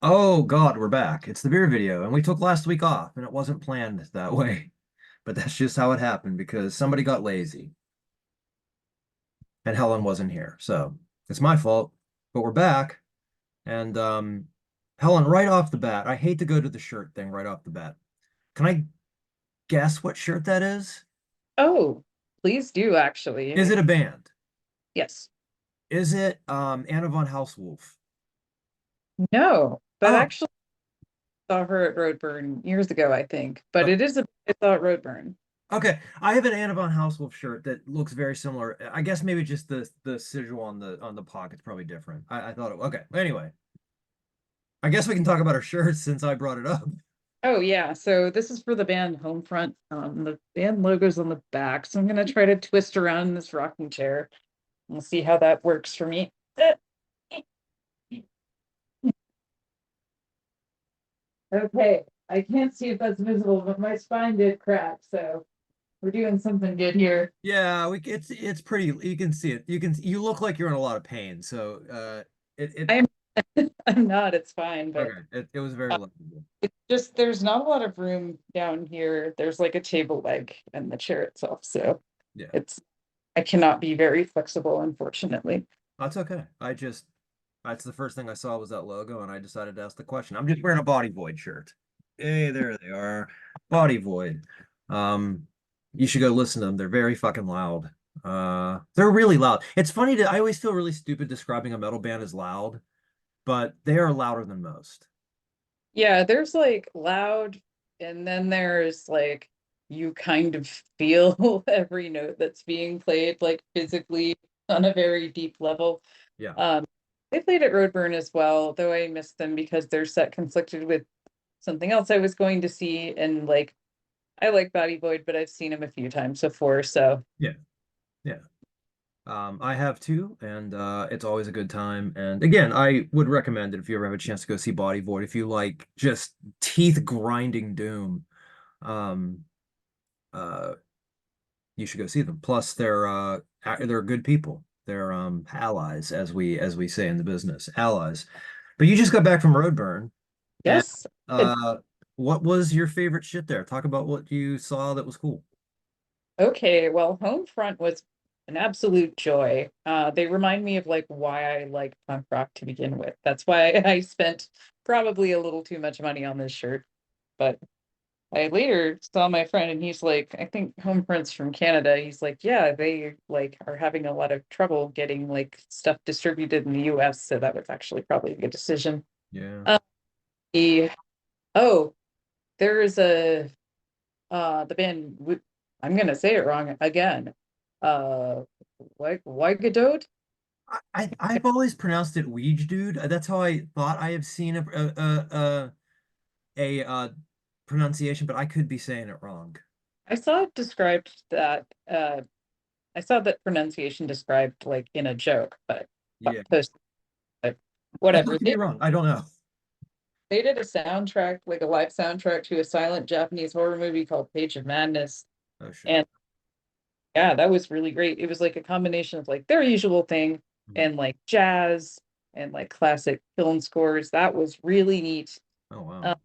Oh God, we're back. It's the beer video, and we took last week off, and it wasn't planned that way. But that's just how it happened because somebody got lazy and Helen wasn't here. So it's my fault. But we're back. And Helen, right off the bat, I hate to go to the shirt thing right off the bat. Can I guess what shirt that is? Oh, please do Is actually. it a band? Yes. Is it Anna von Housewolf? No, but Oh, actually saw her at Roadburn years ago, I think. But uh, it is a I saw at Roadburn. okay. I have an Anna von Housewolf shirt that looks very similar. I guess maybe just the sigil on the pocket's probably different. I thought it okay. Anyway, I guess we can talk about our shirts since I brought it up. Oh yeah, so this is for the band Homefront. The band logo's on the back, so I'm gonna try to twist around in this rocking chair. We'll see how that works for me. Okay, I can't see if that's visible, but my spine did crack, so we're doing something good here. Yeah, it's pretty. You can see it. You look like you're in a lot of pain. So it I'm I'm not, it's fine, but okay. It was very lovely. it's just there's not a lot of room down here. There's like a table leg and the chair itself. So Yeah, it's I cannot be very flexible, unfortunately. that's okay. That's the first thing I saw was that logo, and I decided to ask the question. I'm just wearing a Body Void shirt. Hey, there they are, Body Void. Um, you should go listen to them. They're very fucking loud. They're really loud. It's funny I always feel really stupid describing a metal band as loud, but they are louder than most. Yeah, there's like loud, and then there's like you kind of feel every note that's being played, like physically on a very deep level. Yeah. Um, they played at Roadburn as well, though I missed them because their set conflicted with something else I was going to see. And like I like Body Void, but I've seen him a few times before, so Yeah. Yeah. I have too, and it's always a good time. And again, I would recommend it if you ever have a chance to go see Body Void. If you like just teeth grinding doom, um, uh, you should go see them. Plus, they're good people. They're allies, as we say in the business, allies. But you just got back from Roadburn, and yes. uh, what was your favorite shit there? Talk about what you saw that was cool. Okay, well, Homefront was an absolute joy. They remind me of like why I like punk rock to begin with. That's why I spent probably a little too much money on this shirt. But I later saw my friend and he's like, I think Homefront's from Canada. He's like, yeah, they like are having a lot of trouble getting like stuff distributed in the US, so that was actually probably a good decision. Yeah. Uh, the oh, there is a the band I'm gonna say it wrong again. Like Wigadode? I've always pronounced it Weege dude. That's how I thought I have seen a pronunciation, but I could be saying it wrong. I saw it described that I saw that pronunciation described like in a joke, but Yeah, post but I whatever. could be wrong. I don't know. They did a soundtrack, like a live soundtrack to a silent Japanese horror movie called Page of Madness. Oh shit. And yeah, that was really great. It was like a combination of like their usual thing Mhm. and like jazz and like classic film scores. That was really neat. Oh wow. Um,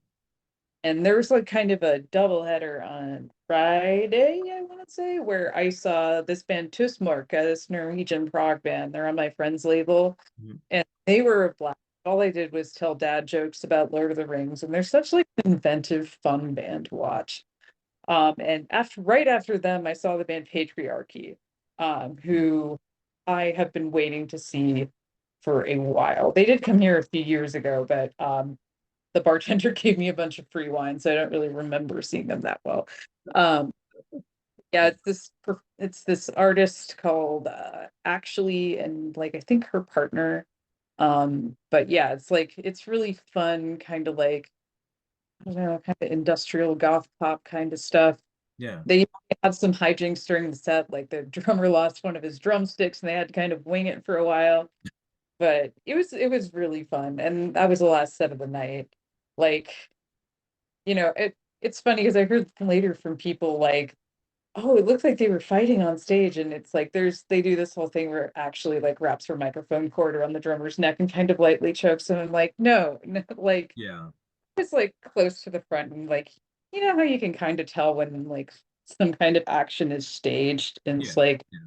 and there was like kind of a double header on Friday, I want to say, where I saw this band Tusmork, this Norwegian prog band. They're on my friend's label, Mhm. and they were a blast. All I did was tell dad jokes about Lord of the Rings, and they're such like an inventive, fun band to watch. And after right after them, I saw the band Patriarchy, who I have been waiting to see for a while. They did come here a few years ago, but the bartender gave me a bunch of free wine, so I don't really remember seeing them that well. Um, yeah, it's this artist called Actually, and like I think her partner. But yeah, it's like it's really fun, kind of like I don't know, kind of industrial goth pop kind of stuff. Yeah. They had some hijinks during the set, like the drummer lost one of his drumsticks and they had to kind of wing it for a while. But it was really fun. And that was the last set of the night. Like, it's funny because I heard later from people like, oh, it looked like they were fighting on stage, and it's like they do this whole thing where it actually like wraps her microphone cord around the drummer's neck and kind of lightly chokes him. I'm like, no, no, like Yeah. it's like close to the front and like you know how you can kind of tell when like some kind of action is staged and Yeah. it's like Yeah.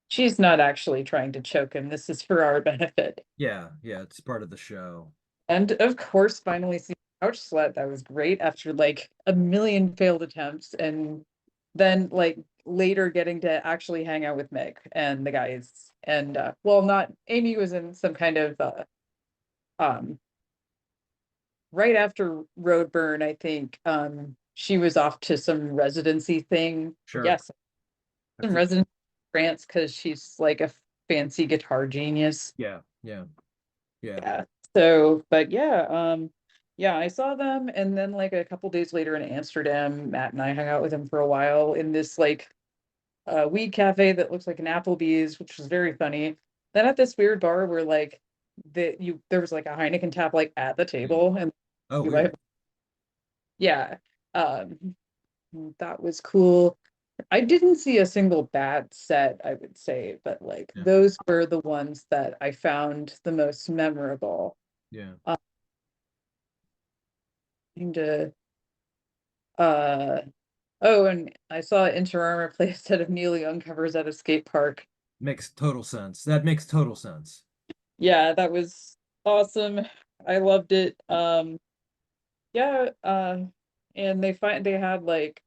she's not actually trying to choke him. This is for our benefit. Yeah. Yeah. It's part of the show. And of course, finally seeing Couch Slut, that was great after like a million failed attempts. And then like later getting to actually hang out with Meg and the guys. And well, not Amy was in some kind of um right after Roadburn, I think she was off to some residency thing. Sure. Yes, I some think. residency in France because she's like a fancy guitar genius. Yeah. Yeah. Yeah. Yeah. So, but yeah, yeah, I saw them and then like a couple days later in Amsterdam, Matt and I hung out with him for a while in this like weed cafe that looks like an Applebee's, which was very funny. Then at this weird bar where like there was like a Heineken tap like at the Yeah. table and Oh, we weird. like yeah. Um that was cool. I didn't see a single bad set, I would say, but like Yeah. those were the ones that I found the most memorable. Yeah. To uh oh, and I saw Inter Armour play a set of Neil Young covers at a skate park. Makes total sense. That makes total sense. Yeah, that was awesome. I loved it. Yeah, and they had like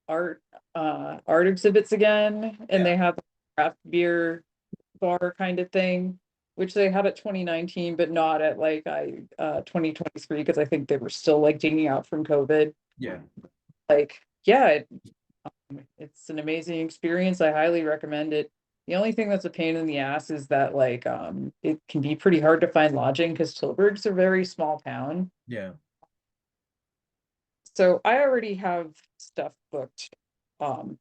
art art exhibits again, and Yeah. they had the craft beer bar kind of thing, which they had at 2019, but not at like I 2023 because I think they were still like digging out from COVID. Yeah. Like, yeah, it's an amazing experience. I highly recommend it. The only thing that's a pain in the ass is that like it can be pretty hard to find lodging because Tilburg's a very small town. Yeah. So I already have stuff booked. Um,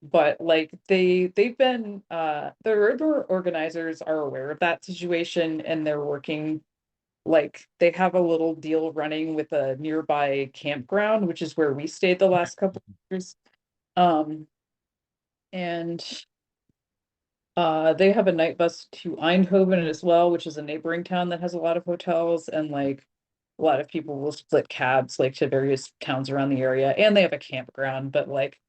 but like they've been the road tour organizers are aware of that situation and they're working like they have a little deal running with a nearby campground, which is where we stayed the last couple of years. Um, and they have a night bus to Eindhoven as well, which is a neighboring town that has a lot of hotels and like a lot of people will split cabs like to various towns around the area and they have a campground, but like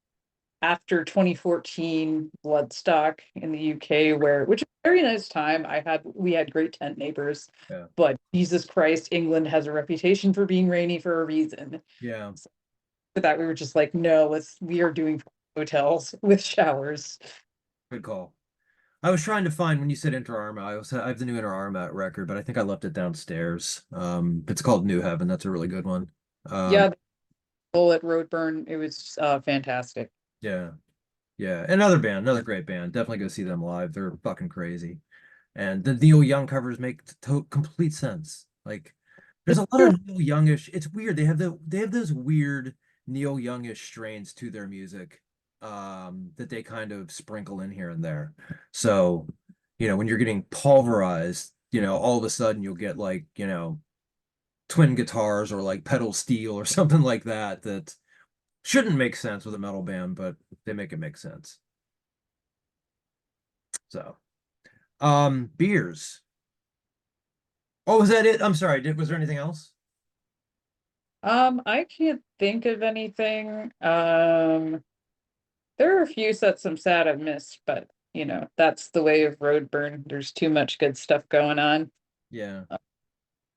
after 2014 Bloodstock in the UK where which is a very nice time. We had great tent neighbors, Yeah. but Jesus Christ, England has a reputation for being rainy for a reason. Yeah. So for that we were just like, no, we are doing hotels with showers. Good call. I was trying to find when you said Inter Arma. I have the new Inter Arma record, but I think I left it downstairs. It's called New Heaven. That's a really good one. Um, Yeah, the full at Roadburn, it was fantastic. yeah, yeah. Another band, another great band. Definitely go see them live. They're fucking crazy. And the Neil Young covers make to complete sense. Like, there's It's a lot true. of Neil Youngish. It's weird. They have those weird Neil Youngish strains to their music, that they kind of sprinkle in here and there. So, when you're getting pulverized, all of a sudden you'll get like, twin guitars or like pedal steel or something like that that shouldn't make sense with a metal band, but they make it make sense. So, beers. Oh, was that it? I'm sorry. Was there anything else? I can't think of anything. There are a few sets I'm sad I've missed, but you know, that's the way of Roadburn. There's too much good stuff going on. Yeah.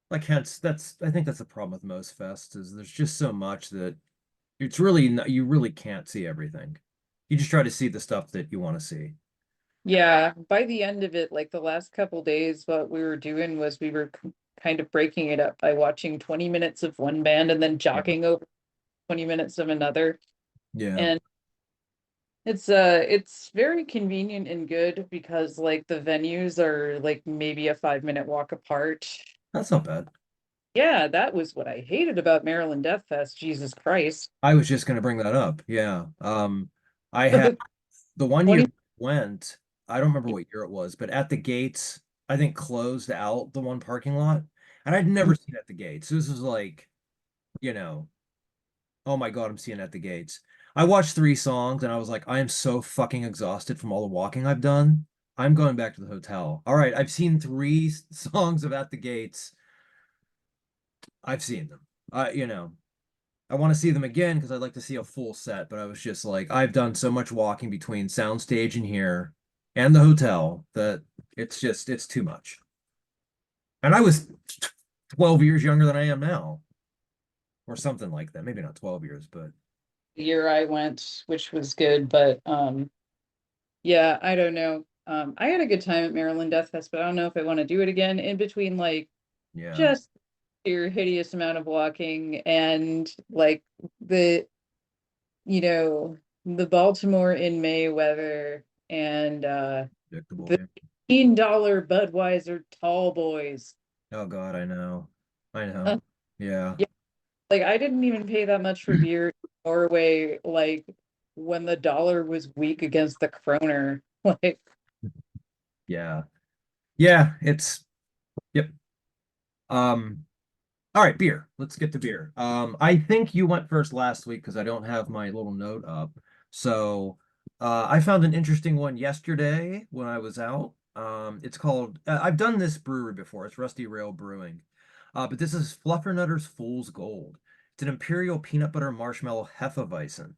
Like hence I think that's the problem with most fests is there's just so much that it's really not, you really can't see everything. You just try to see the stuff that you want to see. Yeah, by the end of it, like the last couple days, what we were doing was we were kind of breaking it up by watching 20 minutes of one band and then Yeah. jogging over 20 minutes of another. Yeah. And it's very convenient and good because like the venues are like maybe a 5 minute walk apart. That's not bad. Yeah, that was what I hated about Maryland Death Fest, Jesus Christ. I was just going to bring that up. Yeah. I But had the the one 20 year went, I don't remember what year it was, but at the gates, I think closed out the one parking lot. And I'd never seen it at the gates. This was like, you know, oh my God, I'm seeing it at the gates. I watched 3 songs and I was like, I am so fucking exhausted from all the walking I've done. I'm going back to the hotel. All right, I've seen 3 songs of At the Gates. I've seen them. I want to see them again because I'd like to see a full set, but I was just like, I've done so much walking between soundstage and here and the hotel that it's too much. And I was 12 years younger than I am now, or something like that. Maybe not 12 years, but The year I went, which was good, but yeah, I don't know. I had a good time at Maryland Death Fest, but I don't know if I want to do it again in between like yeah, just your hideous amount of walking and like the you know the Baltimore in May weather and predictable. the Yeah. $15 Budweiser tall boys. Oh God, I know. I Uh, know. Yeah. yeah, like I didn't even pay that much for beer in Norway, like when the dollar was weak against the kroner. Like, Yeah. Yeah, it's yep. Um, all right, beer. Let's get to beer. I think you went first last week because I don't have my little note up. So, I found an interesting one yesterday when I was out. It's called, I've done this brewery before. It's Rusty Rail Brewing. But this is Fluffernutter's Fool's Gold. It's an imperial peanut butter marshmallow hefeweizen.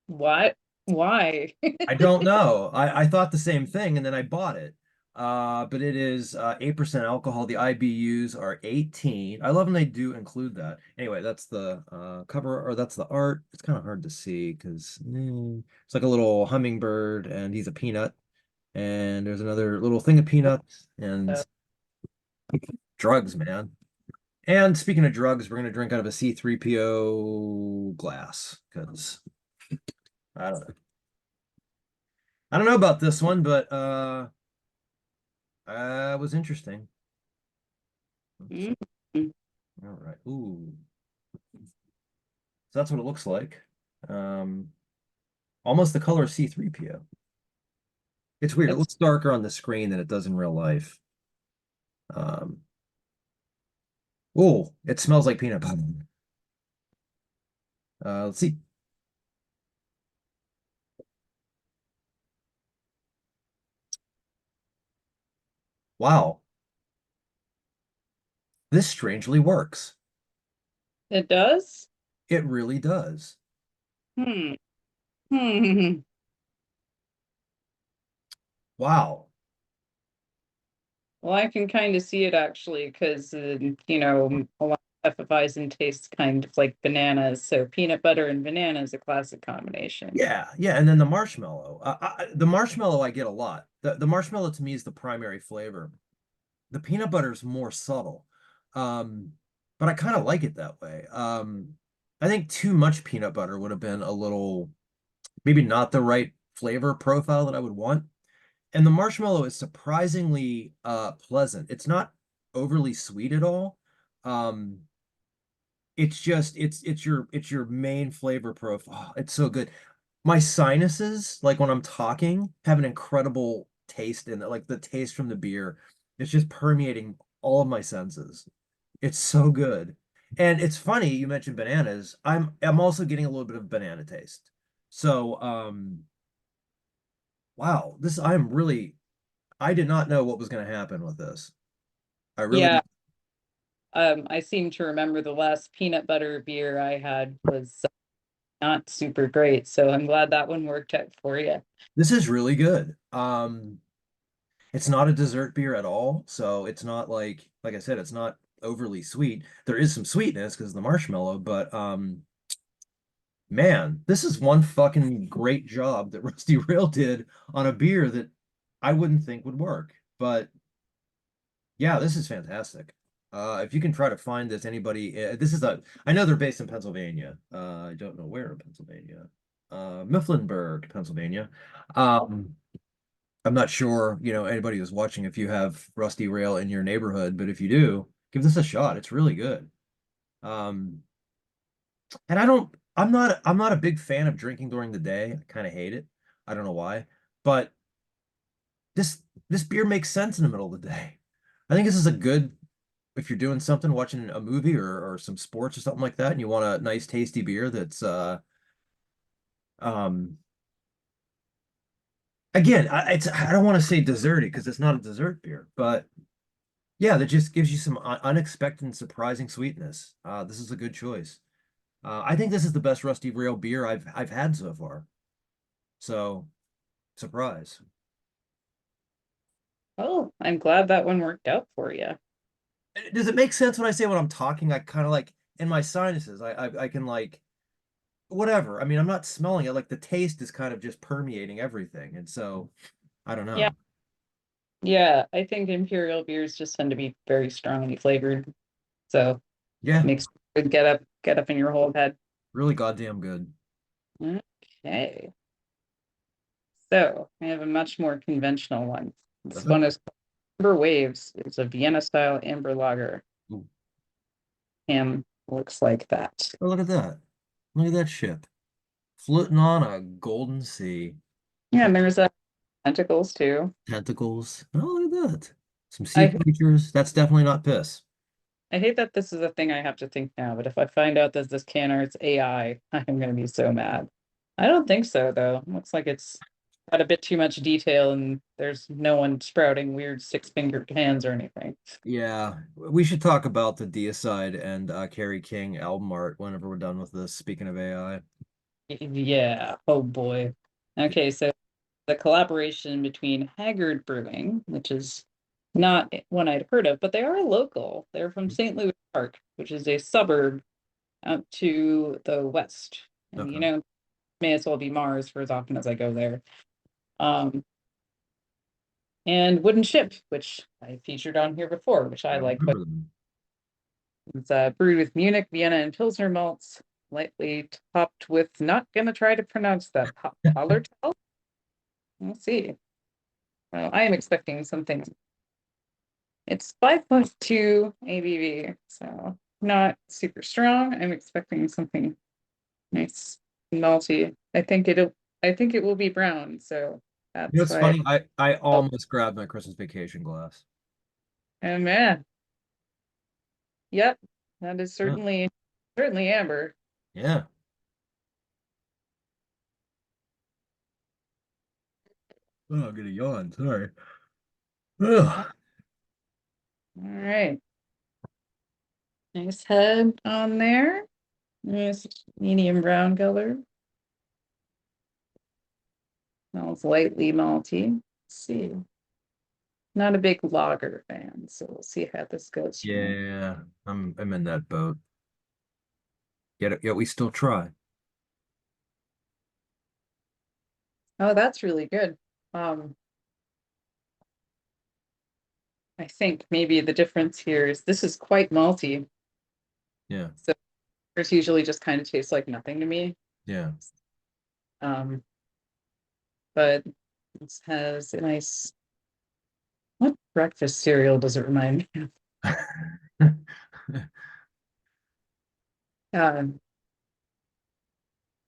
what? Why? I don't know. I thought the same thing and then I bought it. But it is 8% alcohol. The IBUs are 18. I love when they do include that. Anyway, that's the cover or that's the art. It's kind of hard to see because it's like a little hummingbird and he's a peanut. And there's another little thing of peanuts and drugs, man. And speaking of drugs, we're gonna drink out of a C3PO glass because I don't know. I don't know about this one, but was interesting. Oops. Mm. All right. Ooh. So that's what it looks like. Um, almost the color of C3PO. It's weird. It That's looks darker on the screen than it does in real life. Um, oh, it smells like peanut butter. Let's see. Wow, this strangely works. it does? It really does. Hmm. Hmm. Wow. Well, I can kind of see it actually, because a lot of Hefeweizen tastes kind of like bananas. So peanut butter and banana is a classic combination. Yeah, yeah, and then the marshmallow. The marshmallow I get a lot. The marshmallow to me is the primary flavor. The peanut butter is more subtle. Um, but I kind of like it that way. I think too much peanut butter would have been a little, maybe not the right flavor profile that I would want. And the marshmallow is surprisingly pleasant. It's not overly sweet at all. Um, it's just it's your main flavor profile. Oh, it's so good. My sinuses, like when I'm talking, have an incredible taste in it. Like the taste from the beer, it's just permeating all of my senses. It's so good. And it's funny you mentioned bananas. I'm also getting a little bit of banana taste. So, wow, this I'm really I did not know what was going to happen with this. I really Yeah, did. I seem to remember the last peanut butter beer I had was not super great. So I'm glad that one worked out for you. This is really good. It's not a dessert beer at all, so it's not like I said, it's not overly sweet. There is some sweetness because of the marshmallow, but man, this is one fucking great job that Rusty Rail did on a beer that I wouldn't think would work. But yeah, this is fantastic. If you can try to find this, anybody, this is I know they're based in Pennsylvania. I don't know where in Pennsylvania. Mifflinburg, Pennsylvania. Um, I'm not sure, anybody who's watching if you have Rusty Rail in your neighborhood, but if you do, give this a shot. It's really good. Um, and I'm not a big fan of drinking during the day. I kind of hate it. I don't know why, but this this beer makes sense in the middle of the day. I think this is a good if you're doing something, watching a movie or some sports or something like that, and you want a nice tasty beer that's Um, again, I don't want to say desserty because it's not a dessert beer, but yeah, that just gives you some unexpected and surprising sweetness. This is a good choice. I think this is the best Rusty Rail beer I've had so far. So, surprise. Oh, I'm glad that one worked out for you. Does it make sense when I say when I'm talking? I kind of like in my sinuses. I can like whatever. I mean, I'm not smelling it. Like the taste is kind of just permeating everything, and so I don't Yeah, know. yeah. I think imperial beers just tend to be very strongly flavored, so Yeah, makes it get up in your whole head. really goddamn good. Okay, so I have a much more conventional one. This Okay. one is Amber Waves. It's a Vienna-style amber lager, Ooh. and looks like that. Oh, look at that. Look at that ship floating on a golden sea. Yeah, and there's tentacles too. Tentacles. Oh, look at that. Some sea I creatures. That's definitely not piss. I hate that this is a thing I have to think now, but if I find out that this can art's AI, I'm gonna be so mad. I don't think so though. Looks like it's got a bit too much detail and there's no one sprouting weird six-fingered hands or anything. Yeah, we should talk about the Deicide and Carrie King album art whenever we're done with this. Speaking of AI. Yeah, oh boy. Okay, so the collaboration between Haggard Brewing, which is not one I'd heard of, but they are local. They're from St. Louis Park, which is a suburb out to the west. And Okay. may as well be Mars for as often as I go there. Um, and Wooden Ship, which I featured on here before, which I I like quite. remember them. It's brewed with Munich, Vienna, and Pilsner malts, lightly topped with, not gonna try to pronounce that, Hallertau? We'll see. Well, I am expecting something. It's 5.2 ABV, so not super strong. I'm expecting something nice and malty. I think it will be brown, so You know, that's it's why. funny. I Oh, almost grabbed my Christmas vacation glass. and man, yep, that is Yeah. certainly amber. Yeah. Oh, I'm gonna yawn. Sorry. All Ugh. right, nice head on there. Nice medium brown color. Smells lightly malty. Let's see. Not a big lager fan, so we'll see how this goes for me. Yeah, I'm in that boat. Yet we still try. Oh, that's really good. Um, I think maybe the difference here is this is quite malty. Yeah. So there's usually just kind of tastes like nothing to me. Yeah. Um, but this has a nice, what breakfast cereal does it remind me of?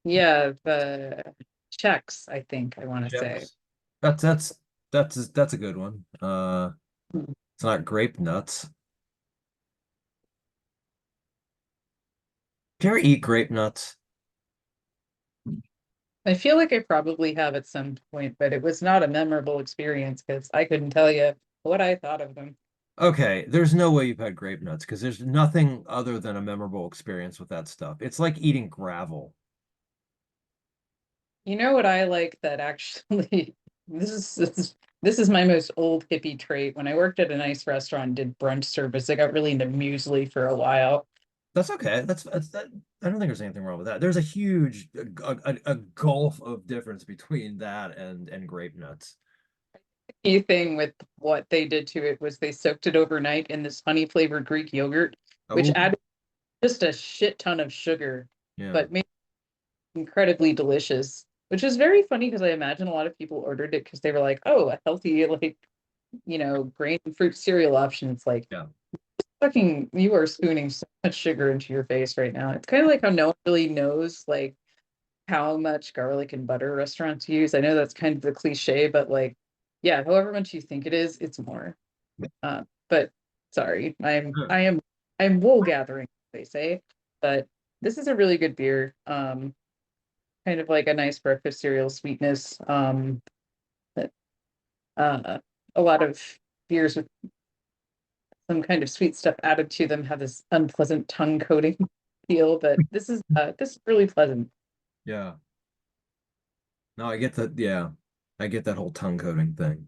Yeah, the Chex, I think I want to say. Chips. That's a good one. It's not grape nuts. Do you ever eat grape nuts? I feel like I probably have at some point, but it was not a memorable experience because I couldn't tell you what I thought of them. Okay, there's no way you've had grape nuts because there's nothing other than a memorable experience with that stuff. It's like eating gravel. You know what I like that actually this is my most old hippie trait. When I worked at a nice restaurant, did brunch service, I got really into muesli for a while. That's okay. That's that. I don't think there's anything wrong with that. There's a huge a gulf of difference between that and grape nuts. Key thing with what they did to it was they soaked it overnight in this honey flavored Greek yogurt, which Oh, added just a shit ton of sugar, yeah. but made it incredibly delicious. Which is very funny because I imagine a lot of people ordered it because they were like, oh, a healthy, like, grain and fruit cereal option. It's like, Yeah. fucking, you are spooning so much sugar into your face right now. It's kind of like how no one really knows, like, how much garlic and butter restaurants use. I know that's kind of the cliche, but like, yeah, however much you think it is, it's more. But sorry, I'm wool gathering, they say. But this is a really good beer. kind of like a nice breakfast cereal sweetness. That a lot of beers with some kind of sweet stuff added to them have this unpleasant tongue coating feel, but this is really pleasant. Yeah. No, I get that. Yeah. I get that whole tongue coating thing.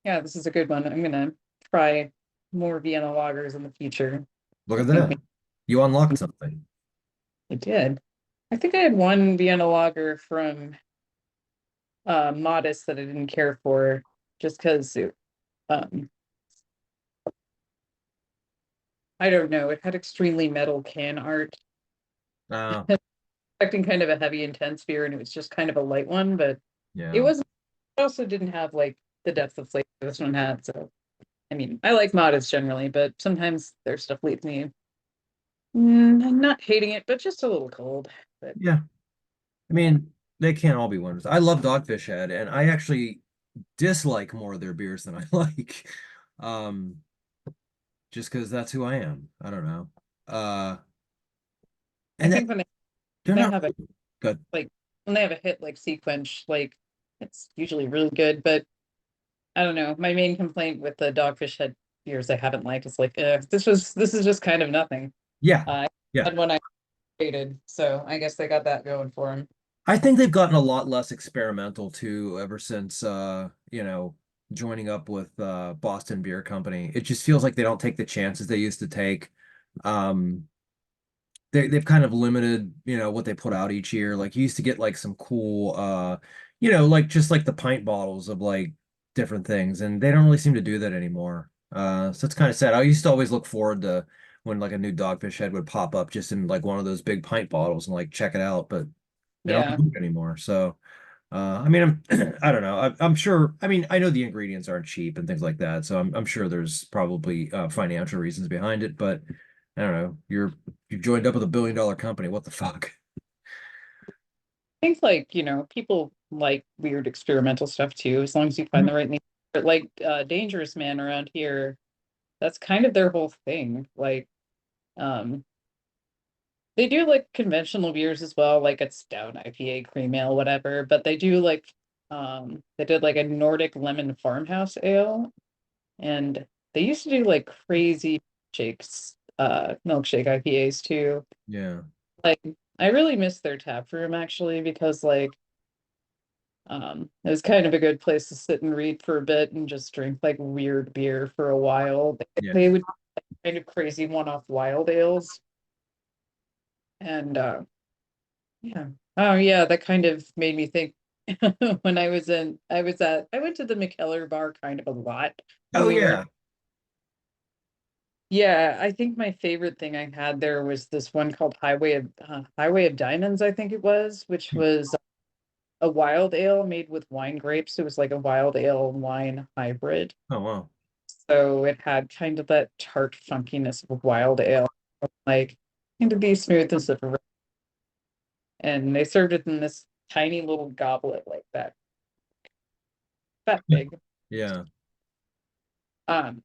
Yeah, this is a good one. I'm gonna try more Vienna lagers in the future. Look I at think that. You unlocked something. I did. I think I had one Vienna lager from Modest that I didn't care for just because um I don't know, it had extremely metal can art. Oh, Expecting kind of a heavy intense beer and it was just kind of a light one, but it yeah. wasn't it also didn't have like the depth of flavor this one had. So I mean I like Modest generally, but sometimes their stuff leaves me I'm not hating it, but just a little cold. But Yeah. I yeah. mean, they can't all be winners. I love Dogfish Head, and I actually dislike more of their beers than I like. Um, just because that's who I am. I don't know. Uh, I and that think when they're they not have a good. like when they have a hit like Sequence, like it's usually really good. But I don't know. My main complaint with the Dogfish Head beers I haven't liked is like, this is just kind of nothing. Yeah. I Yeah. had one I hated, so I guess they got that going for them. I think they've gotten a lot less experimental too ever since joining up with Boston Beer Company. It just feels like they don't take the chances they used to take. Um, they've kind of limited, what they put out each year. Like you used to get like some cool like just like the pint bottles of like different things, and they don't really seem to do that anymore. So it's kind of sad. I used to always look forward to when like a new Dogfish Head would pop up just in like one of those big pint bottles and like check it out, but they don't Yeah. do it anymore. So I mean, I don't know. I'm sure. I mean, I know the ingredients aren't cheap and things like that, so I'm sure there's probably financial reasons behind it. But I don't know. You've joined up with a $1 billion company. What the fuck? I think like, people like weird experimental stuff too, as long as you find the right name. But like Dangerous Man around here, that's kind of their whole thing. Like, um, they do like conventional beers as well, like a stout IPA, cream ale, whatever. But they do like they did like a Nordic lemon farmhouse ale, and they used to do like crazy shakes, milkshake IPAs too. Yeah, Like I really miss their tap room actually because like it was kind of a good place to sit and read for a bit and just drink like weird beer for a while. yeah, They would kind of crazy one-off wild ales. And yeah. Oh yeah, that kind of made me think when I went to the McKellar bar kind of a lot when oh we were yeah. yeah, I think my favorite thing I had there was this one called Highway of Diamonds, I think it was, which was a wild ale made with wine grapes. It was like a wild ale wine hybrid. Oh wow. So it had kind of that tart funkiness of wild ale, like kind of be smooth as a and they served it in this tiny little goblet like that big. Yeah, Um,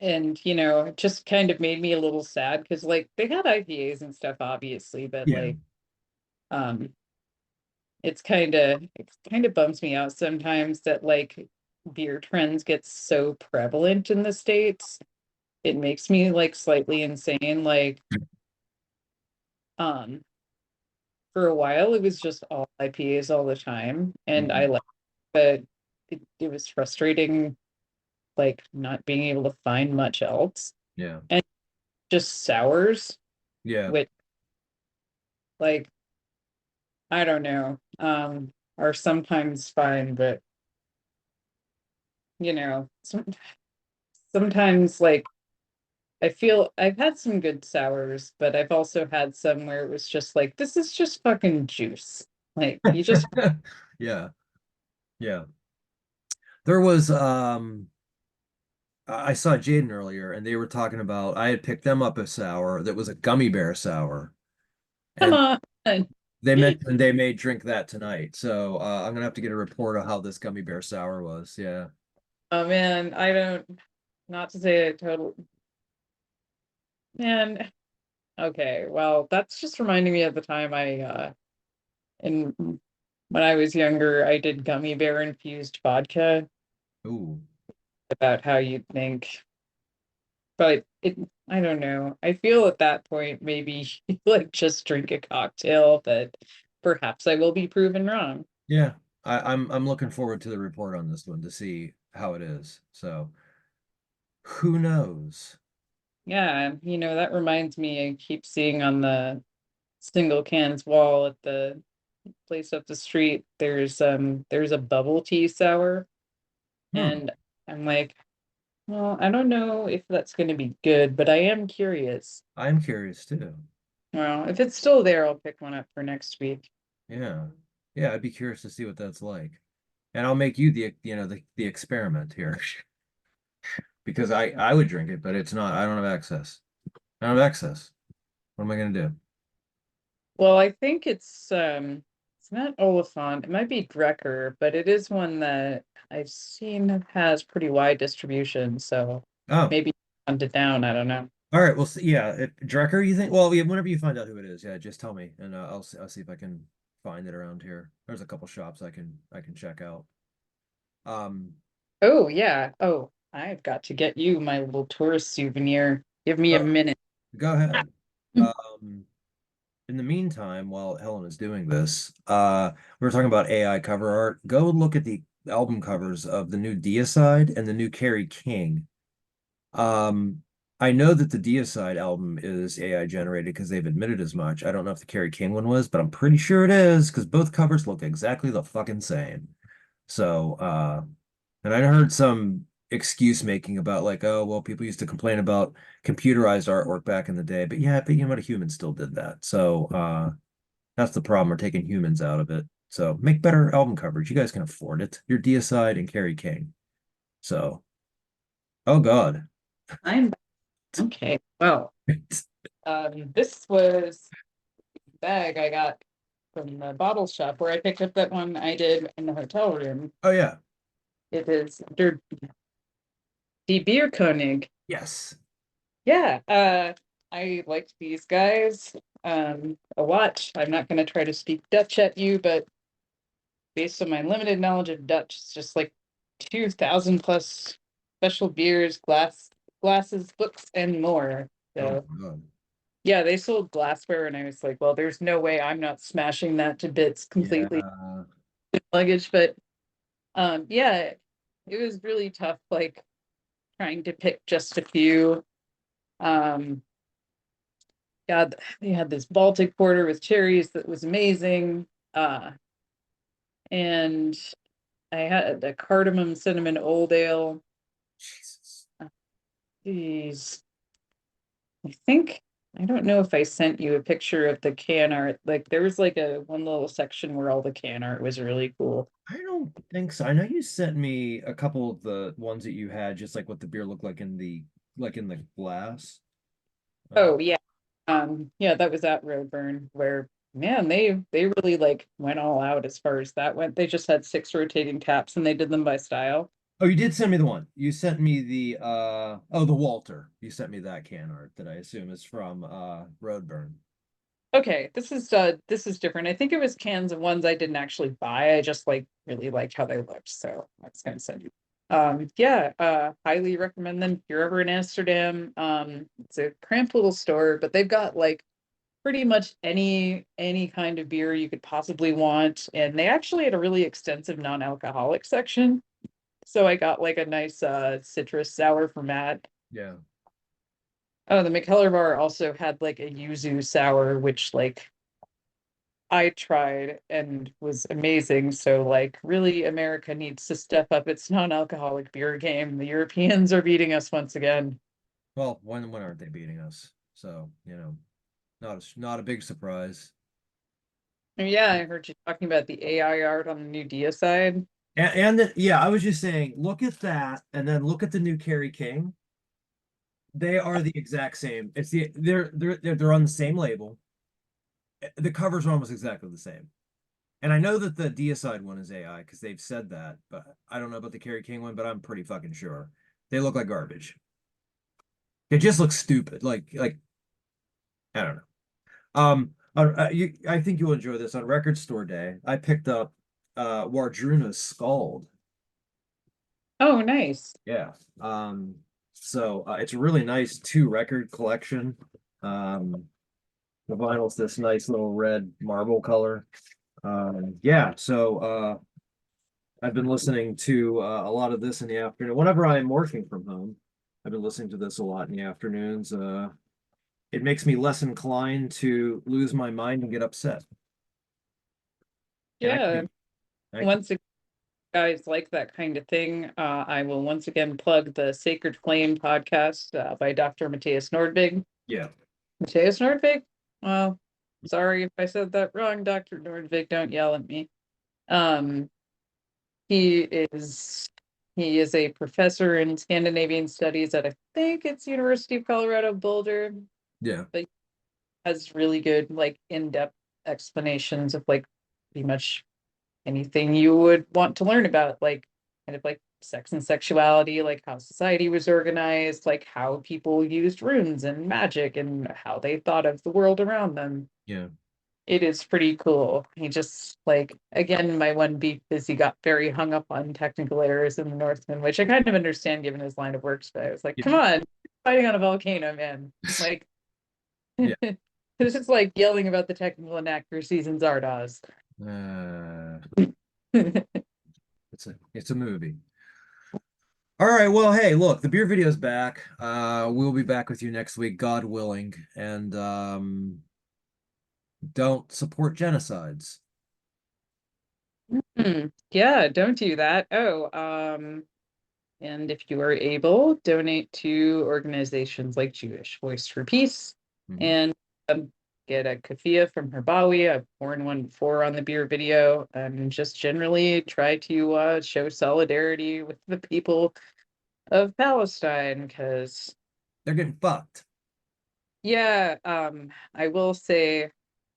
and it just kind of made me a little sad because like they had IPAs and stuff, obviously, but yeah, like um it kind of bums me out sometimes that like beer trends get so prevalent in the States. It makes me like slightly insane. Like um for a while it was just all IPAs all the time and I mhm, like but it was frustrating like not being able to find much else yeah, and just sours yeah, which like I don't know are sometimes fine but sometimes like I feel I've had some good sours but I've also had some where it was just like this is just fucking juice like you just yeah, yeah. There was I saw Jaden earlier, and they were talking about I had picked them up a sour that was a gummy bear sour, come and on. they mentioned they may drink that tonight. So I'm gonna have to get a report of how this gummy bear sour was. Yeah. Oh man, I don't not to say I totally man. Okay, well, that's just reminding me of the time in when I was younger, I did gummy bear infused vodka Ooh, about how you'd think. But I don't know. I feel at that point maybe like just drink a cocktail, but perhaps I will be proven wrong. yeah. I'm looking forward to the report on this one to see how it is. So who knows? Yeah, that reminds me, I keep seeing on the single cans wall at the place up the street, there's a bubble tea sour, Hmm. and I'm like, well, I don't know if that's going to be good, but I am curious. I'm curious too. Well, if it's still there, I'll pick one up for next week. Yeah. Yeah, I'd be curious to see what that's like. And I'll make you the experiment here because I would drink it, but it's not I don't have access. I don't have access. What am I gonna do? Well, I think it's not Oliphant. It might be Drecker, but it is one that I've seen has pretty wide distribution, so Oh, maybe hunt it down, I don't know. all right. Well, yeah, Drecker, you think? Well, yeah, whenever you find out who it is, yeah, just tell me, and I'll see if I can find it around here. There's a couple shops I can check out. Um, Oh yeah. Oh, I've got to get you my little tourist souvenir. Give me a oh, minute. go ahead. Um, in the meantime, while Helen is doing this, we were talking about AI cover art. Go look at the album covers of the new Deicide and the new Carrie King. Um, I know that the Deicide album is AI generated because they've admitted as much. I don't know if the Carrie King one was, but I'm pretty sure it is because both covers look exactly the fucking same. So, and I heard some excuse making about like, oh, well, people used to complain about computerized artwork back in the day, but yeah, but you know what, a human still did that. So, that's the problem. We're taking humans out of it. So make better album covers. You guys can afford it. You're Deicide and Carrie King. So, oh God. I'm okay. Well, this was the bag I got from the bottle shop where I picked up that one I did in the hotel room. Oh yeah. It is Die Bierkönig. Yes. Yeah, I liked these guys a lot. I'm not going to try to speak Dutch at you, but based on my limited knowledge of Dutch, it's just like 2,000 plus special beers, glasses, books, and more. Oh So my God. yeah, they sold glassware, and I was like, well, there's no way I'm not smashing that to bits completely Yeah. luggage. But yeah, it was really tough, like trying to pick just a few. Um, yeah, they had this Baltic porter with cherries that was amazing. And I had a cardamom cinnamon old ale. Jesus. Geez, I think I don't know if I sent you a picture of the can art. Like there was like a one little section where all the can art was really cool. I don't think so. I know you sent me a couple of the ones that you had, just like what the beer looked like in the glass. Uh, Oh yeah. Yeah, that was at Roadburn where man, they really like went all out as far as that went. They just had six rotating taps and they did them by style. oh, you did send me the one. You sent me the oh, the Walter. You sent me that can art that I assume is from Roadburn. Okay, this is different. I think it was cans of ones I didn't actually buy. I just like really liked how they looked. So I was gonna send you. Yeah, highly recommend them if you're ever in Amsterdam. It's a cramped little store, but they've got like pretty much any kind of beer you could possibly want. And they actually had a really extensive non-alcoholic section. So I got like a nice citrus sour for Matt. Yeah. Oh, the McKellar bar also had like a yuzu sour, which like I tried and was amazing. So like really America needs to step up its non-alcoholic beer game. The Europeans are beating us once again. Well, when aren't they beating us? So, not a big surprise. Oh, yeah, I heard you talking about the AI art on the new Dia side. Yeah, I was just saying, look at that, and then look at the new Carrie King. They are the exact same. It's they're on the same label. The covers are almost exactly the same. And I know that the Deicide one is AI because they've said that, but I don't know about the Carrie King one, but I'm pretty fucking sure. They look like garbage. It just looks stupid. Like I don't know. I think you'll enjoy this. On Record Store Day, I picked up Wardruna's Scald. Oh, nice. Yeah. So it's a really nice two record collection. The vinyl's this nice little red marble color. Yeah, so I've been listening to a lot of this in the afternoon. Whenever I'm working from home, I've been listening to this a lot in the afternoons. It makes me less inclined to lose my mind and get upset. And Yeah. I can, Once again, guys like that kind of thing, I will once again plug the Sacred Flame podcast by Dr. Matthias Nordvig. yeah, Matthias Nordvig? Well, sorry if I said that wrong, Dr. Nordvig, don't yell at me. Um, he is he is a professor in Scandinavian studies at I think it's University of Colorado Boulder, yeah, but has really good like in-depth explanations of like pretty much anything you would want to learn about, like kind of like sex and sexuality, like how society was organized, like how people used runes and magic and how they thought of the world around them. yeah. It is pretty cool. He just like again, my one beef is he got very hung up on technical errors in the Northman, which I kind of understand given his line of work. But I was like, come Yeah. on, fighting on a volcano, man. Like Yeah. this is like yelling about the technical inaccuracies in Zardoz. Uh, it's a movie. All right. Well, hey, look, the beer video's back. We'll be back with you next week, God willing. And don't support genocides. Yeah, don't do that. Oh, and if you are able, donate to organizations like Jewish Voice for Peace Mhm. and get a keffiyeh from Herbawi. I've worn one before on the beer video, and just generally try to show solidarity with the people of Palestine because They're getting fucked. yeah, I will say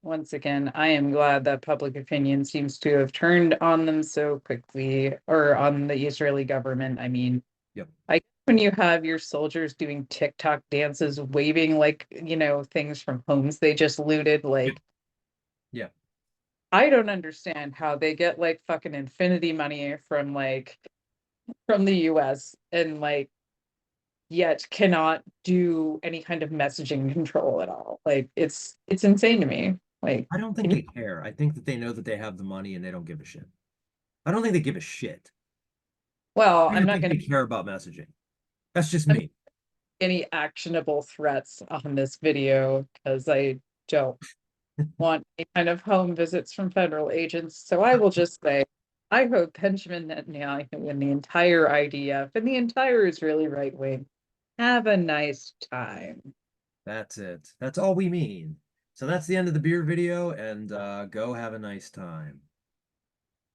once again, I am glad that public opinion seems to have turned on them so quickly, or on the Israeli government. I mean, Yep. I guess when you have your soldiers doing TikTok dances, waving like, things from homes they just looted, like Yeah. I don't understand how they get like fucking infinity money from the US and like yet cannot do any kind of messaging control at all. Like it's insane to me. Like, I don't think can you, they care. I think that they know that they have the money and they don't give a shit. I don't think they give a shit. well, I I'm don't not think gonna they care about messaging. That's just I'm me. any actionable threats on this video because I don't want any kind of home visits from federal agents. So I will just say I hope Benjamin Netanyahu and the entire IDF and the entire Israeli right wing have a nice time. That's it. That's all we mean. So that's the end of the beer video, and go have a nice time.